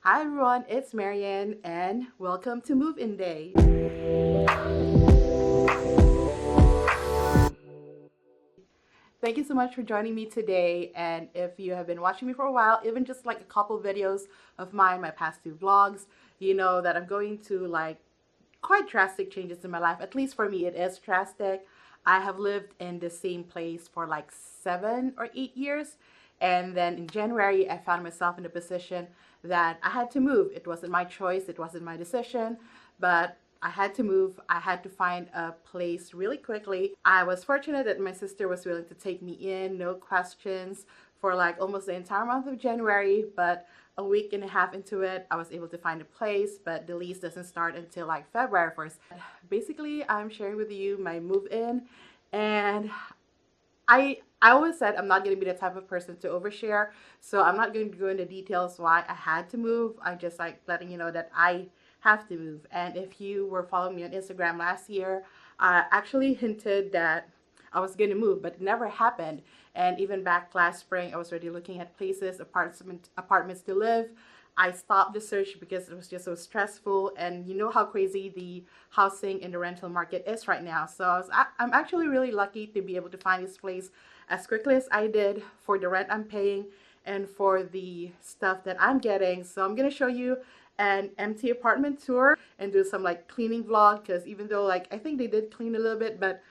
Hi everyone, it's Marian and welcome to Move-In Day. Thank you so much for joining me today. And if you have been watching me for a while, even just like a couple videos of mine, my past two vlogs, you know that I'm going to like quite drastic changes in my life. At least for me, it is drastic. I have lived in the same place for like 7 or 8 years. And then in January, I found myself in a position that I had to move. It wasn't my choice, it wasn't my decision, but I had to move. I had to find a place really quickly. I was fortunate that my sister was willing to take me in, no questions, for like almost the entire month of January. But a week and a half into it, I was able to find a place, but the lease doesn't start until like February 1st. Basically, I'm sharing with you my move in, and I always said I'm not going to be the type of person to overshare, so I'm not going to go into details why I had to move. I just like letting you know that I have to move. And if you were following me on Instagram last year, I actually hinted that I was going to move, but it never happened. And even back last spring, I was already looking at places, apartments to live. I stopped the search because it was just so stressful, and you know how crazy the housing and the rental market is right now. So I'm actually really lucky to be able to find this place as quickly as I did for the rent I'm paying and for the stuff that I'm getting. So I'm gonna show you an empty apartment tour and do some like cleaning vlog, because even though like I think they did clean a little bit, but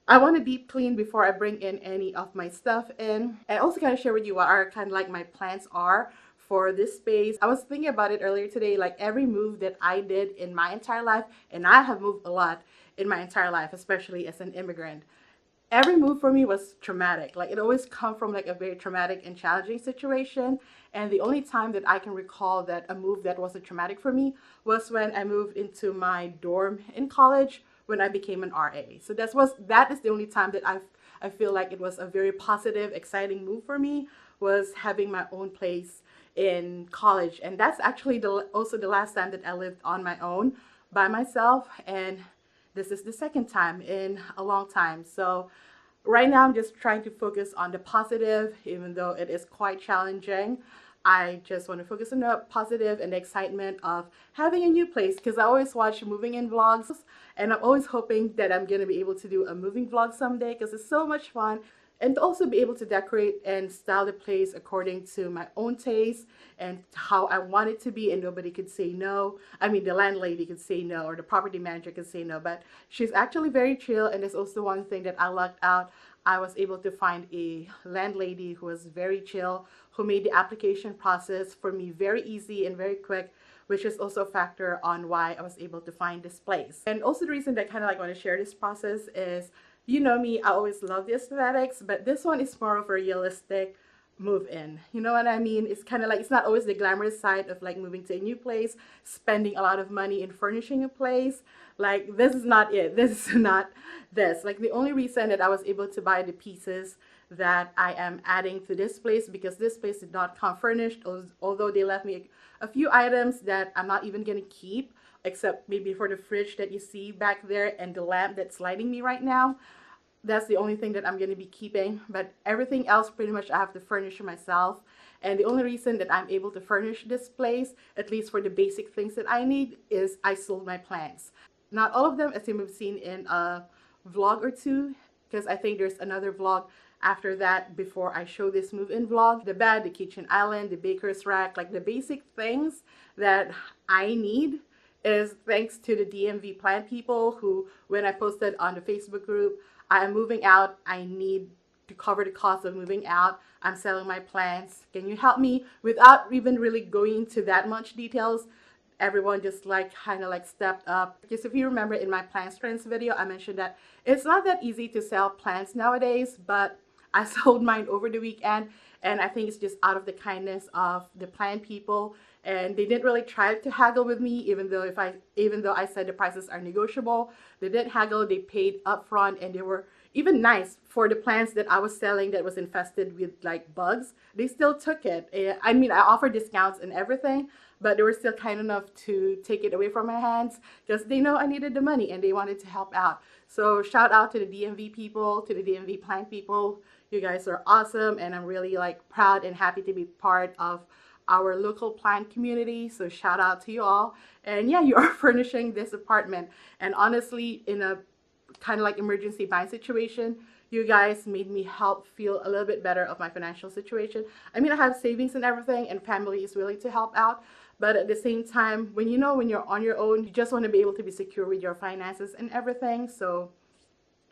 I want to deep clean before I bring in any of my stuff in. And also kind of share with you what are kind of like my plans are for this space. I was thinking about it earlier today, like every move that I did in my entire life, and I have moved a lot in my entire life, especially as an immigrant. Every move for me was traumatic. Like it always come from like a very traumatic and challenging situation. And the only time that I can recall that a move that wasn't traumatic for me was when I moved into my dorm in college when I became an RA. So that is the only time that I feel like it was a very positive, exciting move for me, was having my own place in college. And that's actually also the last time that I lived on my own by myself. And this is the second time in a long time. So right now I'm just trying to focus on the positive, even though it is quite challenging. I just want to focus on the positive and the excitement of having a new place, because I always watch moving in vlogs, and I'm always hoping that I'm going to be able to do a moving vlog someday because it's so much fun, and to also be able to decorate and style the place according to my own taste and how I want it to be, and nobody could say no. I mean, the landlady could say no, or the property manager could say no, but she's actually very chill. And there's also one thing that I lucked out. I was able to find a landlady who was very chill, who made the application process for me very easy and very quick, which is also a factor on why I was able to find this place. And also the reason that I kind of like want to share this process is, you know me, I always love the aesthetics, but this one is more of a realistic move in. You know what I mean? It's kind of like, it's not always the glamorous side of like moving to a new place, spending a lot of money in furnishing a place. Like this is not it. This is not this. Like the only reason that I was able to buy the pieces that I am adding to this place, because this place did not come furnished, although they left me a few items that I'm not even gonna keep, except maybe for the fridge that you see back there and the lamp that's lighting me right now. That's the only thing that I'm going to be keeping, but everything else pretty much I have to furnish myself. And the only reason that I'm able to furnish this place, at least for the basic things that I need, is I sold my plants. Not all of them, as you have seen in a vlog or two, because I think there's another vlog after that before I show this move-in vlog. The bed, the kitchen island, the baker's rack, like the basic things that I need is thanks to the DMV plant people who, when I posted on the Facebook group, I am moving out, I need to cover the cost of moving out, I'm selling my plants, can you help me? Without even really going into that much details, everyone just like kind of like stepped up. Because if you remember in my plants trends video, I mentioned that it's not that easy to sell plants nowadays, but I sold mine over the weekend, and I think it's just out of the kindness of the plant people, and they didn't really try to haggle with me, even though I said the prices are negotiable. They didn't haggle, they paid upfront, and they were even nice for the plants that I was selling that was infested with like bugs. They still took it. I mean, I offered discounts and everything, but they were still kind enough to take it away from my hands because they know I needed the money and they wanted to help out. So shout out to the DMV people, to the DMV plant people. You guys are awesome, and I'm really like proud and happy to be part of our local plant community. So shout out to you all. And yeah, you are furnishing this apartment. And honestly, in a kind of like emergency buying situation, you guys made me help feel a little bit better of my financial situation. I mean, I have savings and everything, and family is willing to help out. But at the same time, when when you're on your own, you just want to be able to be secure with your finances and everything. So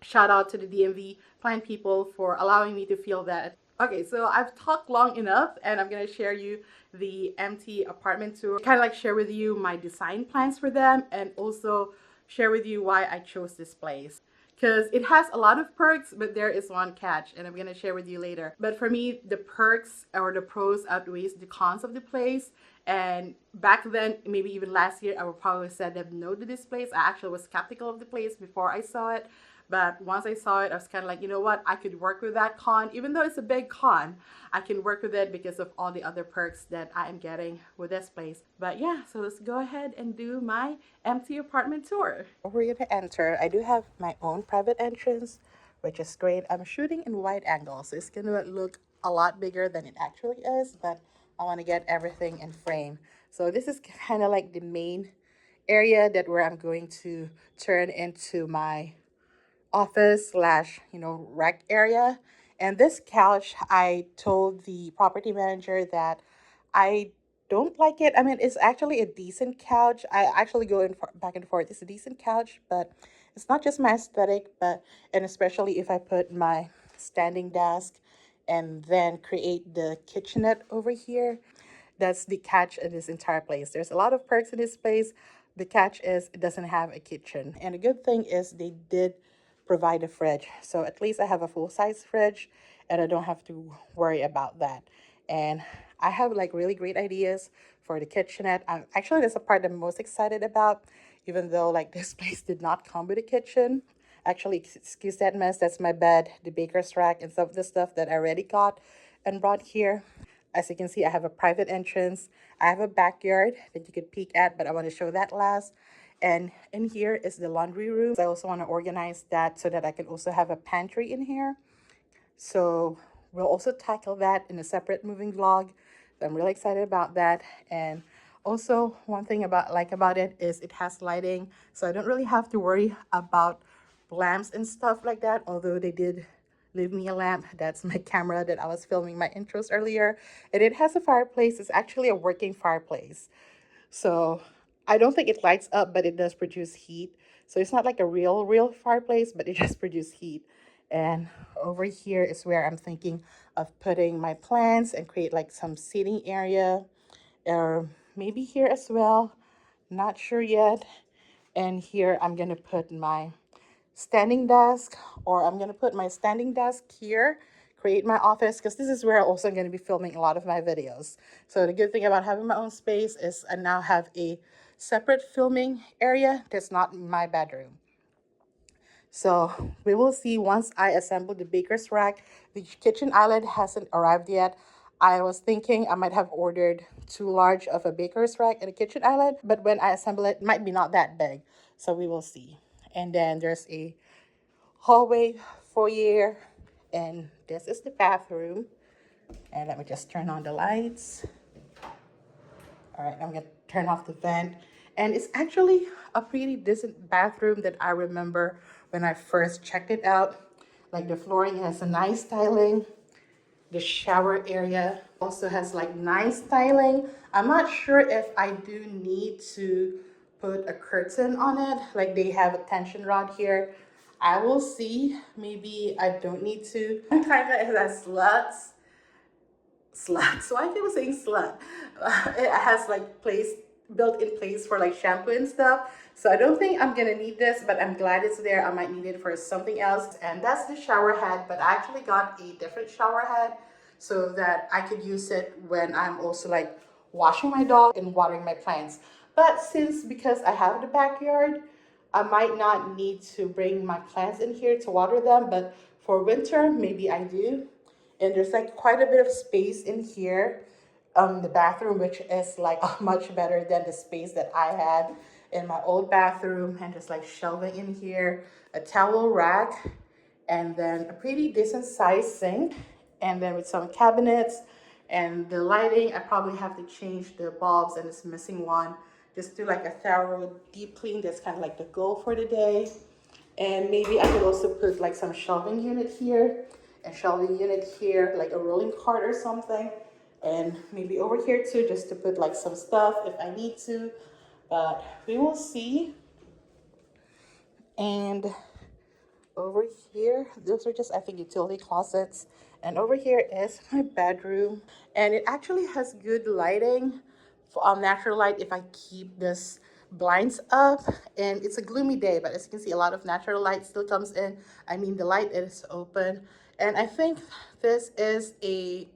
shout out to the DMV plant people for allowing me to feel that. Okay, so I've talked long enough, and I'm gonna share you the empty apartment tour. Kind of like share with you my design plans for them, and also share with you why I chose this place. Because it has a lot of perks, but there is one catch, and I'm gonna share with you later. But for me, the perks or the pros outweighs the cons of the place. And back then, maybe even last year, I would probably said no to this place. I actually was skeptical of the place before I saw it. But once I saw it, I was kind of like, you know what? I could work with that con. Even though it's a big con, I can work with it because of all the other perks that I am getting with this place. But yeah, so let's go ahead and do my empty apartment tour. We're going to enter. I do have my own private entrance, which is great. I'm shooting in wide angle, so it's going to look a lot bigger than it actually is, but I want to get everything in frame. So this is kind of like the main area that where I'm going to turn into my office slash rec area. And this couch, I told the property manager that I don't like it. I mean, it's actually a decent couch. I actually go back and forth. It's a decent couch, but it's not just my aesthetic, but and especially if I put my standing desk and then create the kitchenette over here. That's the catch in this entire place. There's a lot of perks in this place. The catch is it doesn't have a kitchen. And a good thing is they did provide a fridge. So at least I have a full-size fridge and I don't have to worry about that. And I have like really great ideas for the kitchenette. Actually, that's the part I'm most excited about, even though like this place did not come with a kitchen. Actually, excuse that mess, that's my bed, the baker's rack, and some of the stuff that I already got and brought here. As you can see, I have a private entrance. I have a backyard that you could peek at, but I want to show that last. And in here is the laundry room. I also want to organize that so that I can also have a pantry in here. So we'll also tackle that in a separate moving vlog. So I'm really excited about that. And also one thing about it is it has lighting. So I don't really have to worry about lamps and stuff like that, although they did leave me a lamp. That's my camera that I was filming my intros earlier. And it has a fireplace. It's actually a working fireplace. So I don't think it lights up, but it does produce heat. So it's not like a real fireplace, but it just produces heat. And over here is where I'm thinking of putting my plants and create like some seating area, or maybe here as well. Not sure yet. And here I'm gonna put my standing desk, or I'm gonna put my standing desk here, create my office, because this is where I'm also gonna be filming a lot of my videos. So the good thing about having my own space is I now have a separate filming area that's not my bedroom. So we will see once I assemble the baker's rack. The kitchen island hasn't arrived yet. I was thinking I might have ordered too large of a baker's rack and a kitchen island, but when I assemble it, it might be not that big. So we will see. And then there's a hallway, foyer, and this is the bathroom. And let me just turn on the lights. All right, I'm gonna turn off the vent. And it's actually a pretty decent bathroom that I remember when I first checked it out. Like the flooring has a nice styling. The shower area also has like nice styling. I'm not sure if I do need to put a curtain on it. Like they have a tension rod here. I will see. Maybe I don't need to. Kind of has sluts. Why people saying slut? It has like built in place for like shampoo and stuff. So I don't think I'm gonna need this, but I'm glad it's there. I might need it for something else. And that's the shower head, but I actually got a different shower head so that I could use it when I'm also like washing my dog and watering my plants. But because I have the backyard, I might not need to bring my plants in here to water them, but for winter, maybe I do. And there's like quite a bit of space in here, the bathroom, which is like much better than the space that I had in my old bathroom. And just like shelving in here, a towel rack, and then a pretty decent sized sink, and then with some cabinets And the lighting, I probably have to change the bulbs and it's missing one. Just do like a thorough deep clean. That's kind of like the goal for the day. And maybe I could also put like some shelving unit here and shelving unit here, like a rolling cart or something. And maybe over here too, just to put like some stuff if I need to. But we will see. And over here, those are just, I think, utility closets. And over here is my bedroom. And it actually has good lighting, natural light if I keep this blinds up. And it's a gloomy day, but as you can see, a lot of natural light still comes in. I mean, the light is open. And I think this is a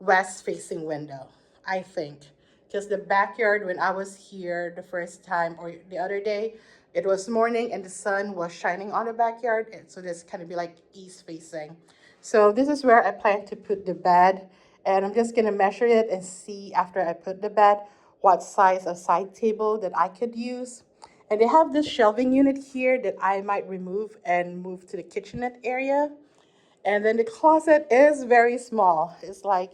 west facing window, I think, because the backyard, when I was here the first time or the other day, it was morning and the sun was shining on the backyard, and so this kind of be like east facing. So this is where I plan to put the bed, and I'm just gonna measure it and see after I put the bed what size of side table that I could use. And they have this shelving unit here that I might remove and move to the kitchenette area. And then the closet is very small. It's like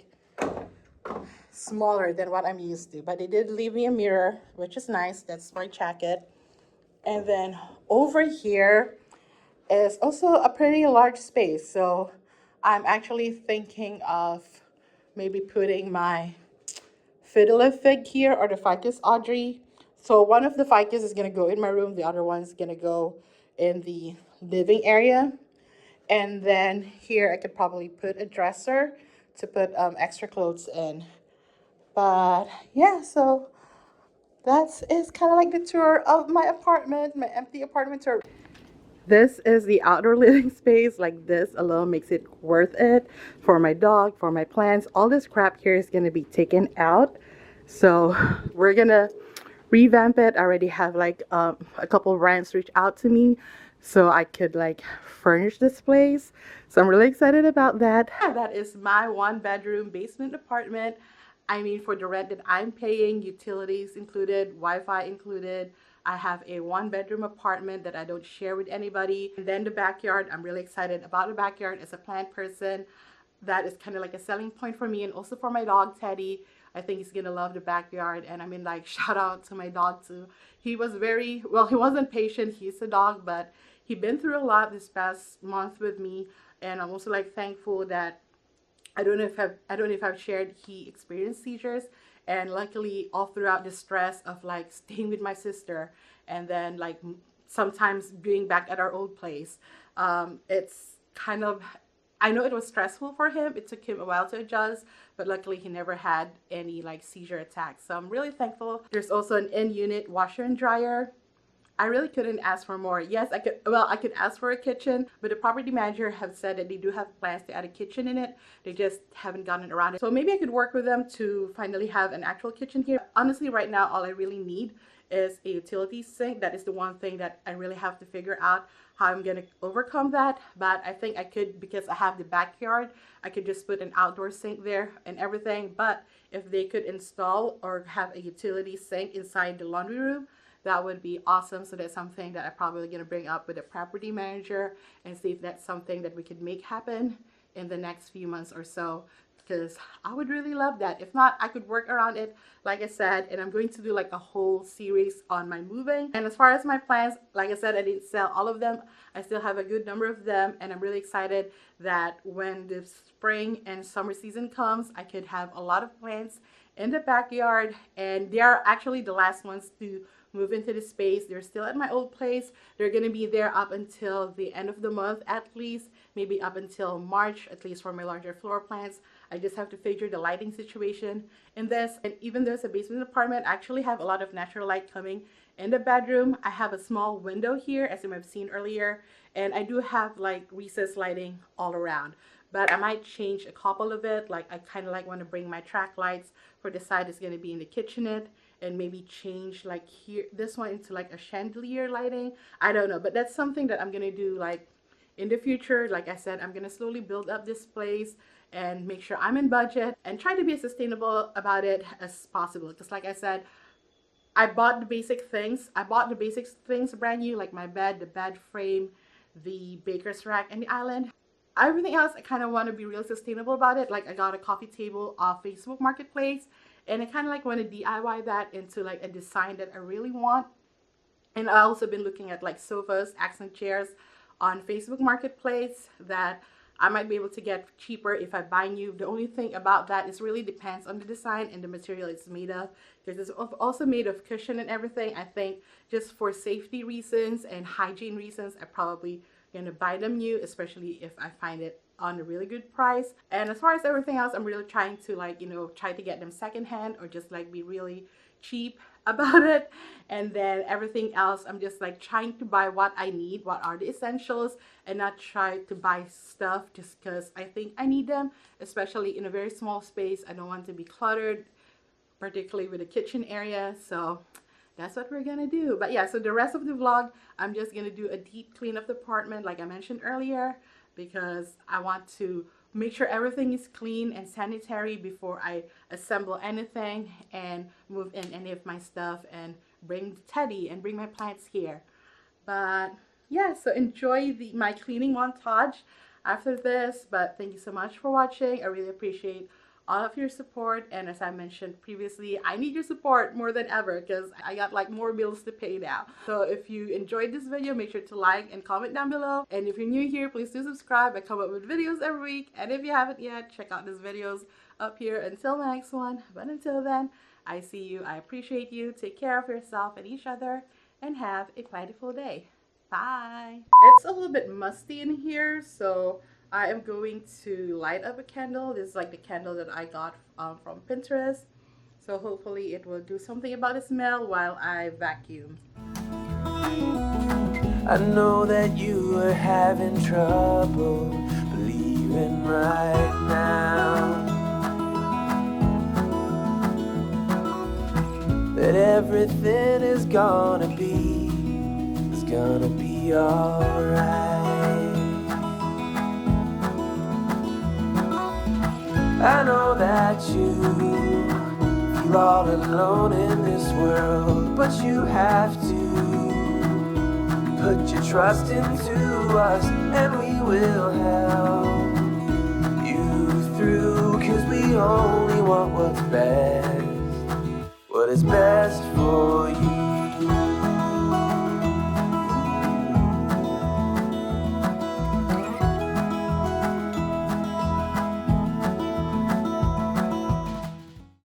smaller than what I'm used to, but they did leave me a mirror, which is nice. That's my jacket. And then over here is also a pretty large space. So I'm actually thinking of maybe putting my fiddle fig here or the ficus Audrey. So one of the ficus is gonna go in my room. The other one's gonna go in the living area. And then here I could probably put a dresser to put extra clothes in. But yeah, so that is kind of like the tour of my apartment, my empty apartment tour. This is the outdoor living space. Like, this alone makes it worth it for my dog, for my plants. All this crap here is going to be taken out. So we're going to revamp it. I already have like a couple of brands reach out to me so I could like furnish this place. So I'm really excited about that. Yeah, that is my 1-bedroom basement apartment. I mean, for the rent that I'm paying, utilities included, Wi-Fi included. I have a 1-bedroom apartment that I don't share with anybody. And then the backyard, I'm really excited about the backyard. As a plant person, that is kind of like a selling point for me and also for my dog, Teddy. I think he's gonna love the backyard. And I mean, like, shout out to my dog too. He was very, well, he wasn't patient. He's a dog, but he's been through a lot this past month with me. And I'm also like thankful that I don't know if I've shared, he experienced seizures, and luckily all throughout the stress of like staying with my sister and then like sometimes being back at our old place, it's kind of, I know it was stressful for him. It took him a while to adjust, but luckily he never had any like seizure attacks. So I'm really thankful. There's also an in-unit washer and dryer. I really couldn't ask for more. Yes, I could ask for a kitchen, but the property manager have said that they do have plans to add a kitchen in it. They just haven't gotten around it. So maybe I could work with them to finally have an actual kitchen here. Honestly, right now, all I really need is a utility sink. That is the one thing that I really have to figure out how I'm gonna overcome that. But I think I could, because I have the backyard, I could just put an outdoor sink there and everything. But if they could install or have a utility sink inside the laundry room, that would be awesome. So that's something that I'm probably going to bring up with the property manager and see if that's something that we could make happen in the next few months or so, because I would really love that. If not, I could work around it, like I said, and I'm going to do like a whole series on my moving. And as far as my plans, like I said, I didn't sell all of them. I still have a good number of them, and I'm really excited that when the spring and summer season comes, I could have a lot of plants in the backyard. And they are actually the last ones to move into the space. They're still at my old place. They're going to be there up until the end of the month at least, maybe up until March, at least for my larger floor plans. I just have to figure the lighting situation in this. And even though it's a basement apartment, I actually have a lot of natural light coming in the bedroom. I have a small window here, as you might have seen earlier, and I do have like recessed lighting all around. But I might change a couple of it. Like, I kind of like want to bring my track lights for the side is going to be in the kitchenette, and maybe change like here, this one into like a chandelier lighting. I don't know, but that's something that I'm going to do like in the future. Like I said, I'm going to slowly build up this place and make sure I'm in budget and try to be as sustainable about it as possible. Because like I said, I bought the basic things. I bought the basic things brand new, like my bed, the bed frame, the baker's rack, and the island. everything else, I kind of want to be real sustainable about it. Like I got a coffee table off Facebook Marketplace, and I kind of like want to DIY that into like a design that I really want. And I also been looking at like sofas, accent chairs on Facebook Marketplace that I might be able to get cheaper if I buy new. The only thing about that is really depends on the design and the material it's made of, because it's also made of cushion and everything. I think just for safety reasons and hygiene reasons, I probably gonna buy them new, especially if I find it on a really good price. And as far as everything else, I'm really trying to like, you know, try to get them secondhand or just like be really cheap about it. And then everything else, I'm just like trying to buy what I need, what are the essentials, and not try to buy stuff just because I think I need them, especially in a very small space. I don't want to be cluttered, particularly with the kitchen area. So that's what we're gonna do. But yeah, so the rest of the vlog, I'm just gonna do a deep clean of the apartment like I mentioned earlier, because I want to make sure everything is clean and sanitary before I assemble anything and move in any of my stuff and bring Teddy and bring my plants here. But yeah, so enjoy my cleaning montage after this. But thank you so much for watching. I really appreciate all of your support, and as I mentioned previously, I need your support more than ever because I got like more bills to pay now. So if you enjoyed this video, make sure to like and comment down below, and if you're new here, please do subscribe. I come up with videos every week, and if you haven't yet, check out these videos up here. Until the next one, but until then, I see you, I appreciate you, take care of yourself and each other, and have a plantiful day. Bye. It's a little bit musty in here, so I am going to light up a candle. This is like the candle that I got from Pinterest. So hopefully it will do something about the smell while I vacuum. I know that you are having trouble believing right now that everything is gonna be alright. I know that you feel all alone in this world, but you have to put your trust into us, and we will help you through, 'cause we only want what's best, what is best for you.